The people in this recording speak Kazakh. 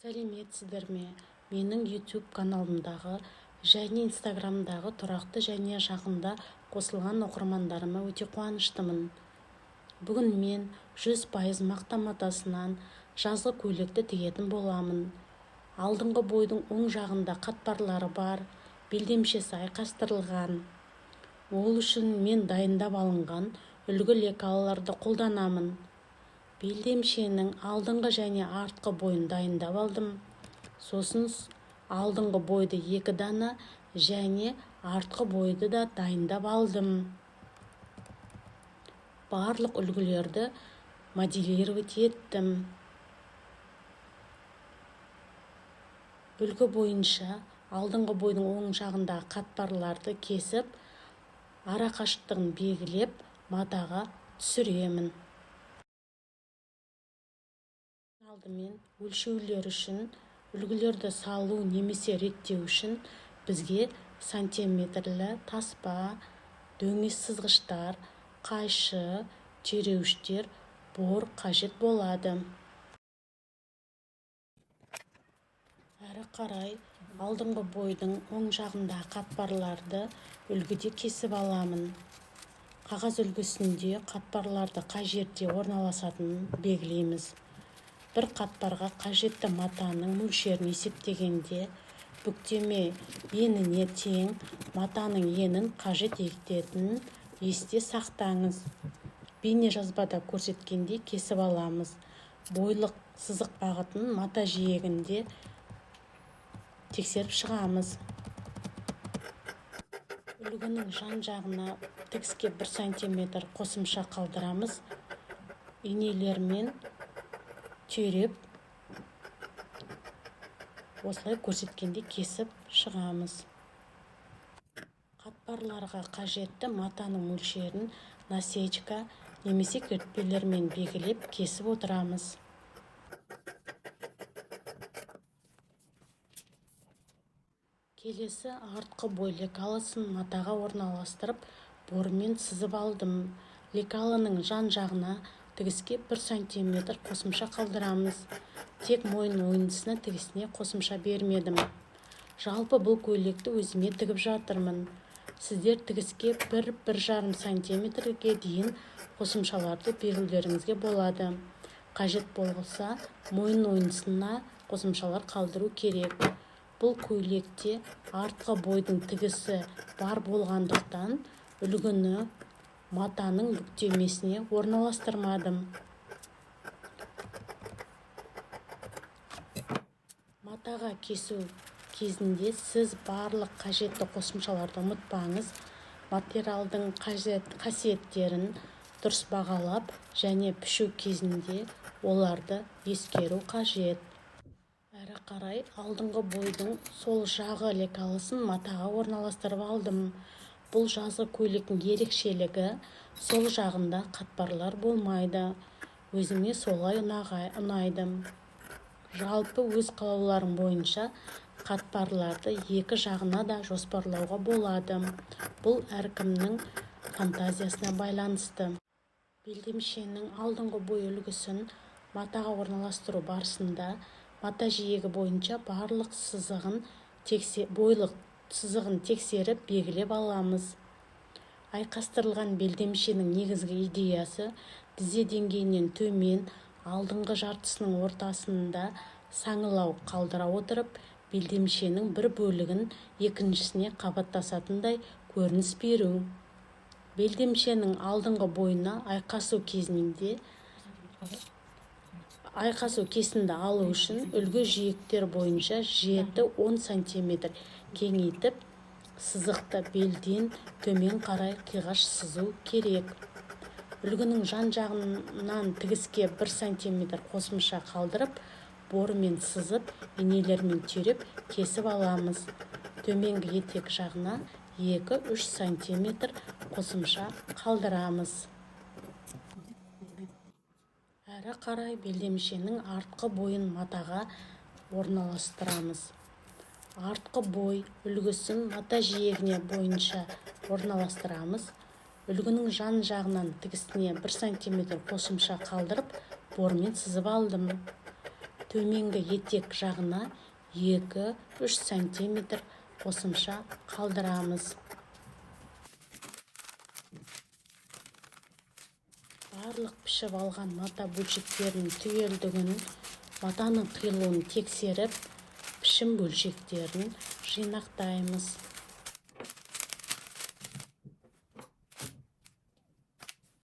Сәлеметсіздер ме? Менің YouTube каналымдағы және Instagramдағы тұрақты және жақында қосылған оқырмандарыма өте қуаныштымын. Бүгін мен 100% мақта матасынан жазғы көйлекті тігетін боламын. Алдыңғы бойдың оң жағында қатпарлары бар, белдемшесі айқастырылған. Ол үшін мен дайындап алынған үлгі лекалаларды қолданамын. Белдемшенің алдыңғы және артқы бойын дайындап алдым. Сосын алдыңғы бойды 2 дана және артқы бойды да дайындап алдым. Барлық үлгілерді моделировать еттім. Үлгі бойынша алдыңғы бойдың оң жағындағы қатпарларды кесіп, ара қашықтығын белгілеп, матаға түсіремін. Алдымен өлшеулер үшін, үлгілерді салу немесе реттеу үшін бізге сантиметрлі таспа, дөңес сызғыштар, қайшы, түйреуіштер, бор қажет болады. Әрі қарай алдыңғы бойдың оң жағындағы қатпарларды үлгіде кесіп аламын. Қағаз үлгісінде қатпарларды қай жерде орналасатынын белгілейміз. Бір қатпарға қажетті матаның мөлшерін есептегенде, бүктеме еніне тең матаның енін қажет ететінін есте сақтаңыз. Бейне жазбада көрсеткенде кесіп аламыз. Бойлық сызық бағытын мата жиегінде тексеріп шығамыз. Үлгінің жан жағына тігіске 1 см қосымша қалдырамыз. Инелермен түйреп, осылай көрсеткенде кесіп шығамыз. Қатпарларға қажетті матаның мөлшерін насечка немесе кертпелермен белгілеп кесіп отырамыз. Келесі артқы бой лекаласын матаға орналастырып, бормен сызып алдым. Лекаланың жан жағына тігіске 1 см қосымша қалдырамыз. Тек мойын ойындысына тігісіне қосымша бермедім. Жалпы бұл көйлекті өзіме тігіп жатырмын. Сіздер тігіске 1-1,5 см дейін қосымшаларды берулеріңізге болады. Қажет болса, мойын ойындысына қосымшалар қалдыру керек. Бұл көйлекте артқы бойдың тігісі бар болғандықтан үлгіні матаның бүктемесіне орналастырмадым. Матаға кесу кезінде сіз барлық қажетті қосымшаларды ұмытпаңыз. Материалдың қасиеттерін дұрыс бағалап және пішу кезінде оларды ескеру қажет. Әрі қарай алдыңғы бойдың сол жағы лекаласын матаға орналастырып алдым. Бұл жазғы көйлектің ерекшелігі, сол жағында қатпарлар болмайды. Өзіме солай ұнайды. Жалпы өз қалауларың бойынша қатпарларды 2 жағына да жоспарлауға болады. Бұл әркімнің фантазиясына байланысты. Белдемшенің алдыңғы бой үлгісін матаға орналастыру барысында мата жиегі бойынша барлық бойлық сызығын тексеріп белгілеп аламыз. Айқастырылған белдемшенің негізгі идеясы тізе деңгейінен төмен, алдыңғы жартысының ортасында саңылау қалдыра отырып, белдемшенің бір бөлігін екіншісіне қабаттасатындай көрініс беру. Белдемшенің алдыңғы бойына айқасу кесінді алу үшін үлгі жиектер бойынша 7-10 см кеңейтіп, сызықты белден төмен қарай қиғаш сызу керек. Үлгінің жан жағынан тігіске 1 см қосымша қалдырып, бормен сызып, инелермен түйреп кесіп аламыз. Төменгі етек жағына 2-3 см қосымша қалдырамыз. Әрі қарай белдемшенің артқы бойын матаға орналастырамыз. Артқы бой үлгісін мата жиегіне бойынша орналастырамыз. Үлгінің жан жағынан тігісіне 1 см қосымша қалдырып, бормен сызып алдым. төменгі етек жағына 2-3 см қосымша қалдырамыз. Барлық пішіп алған мата бөлшектерінің түгелдігін, матаның қиылуын тексеріп, пішім бөлшектерін жинақтаймыз.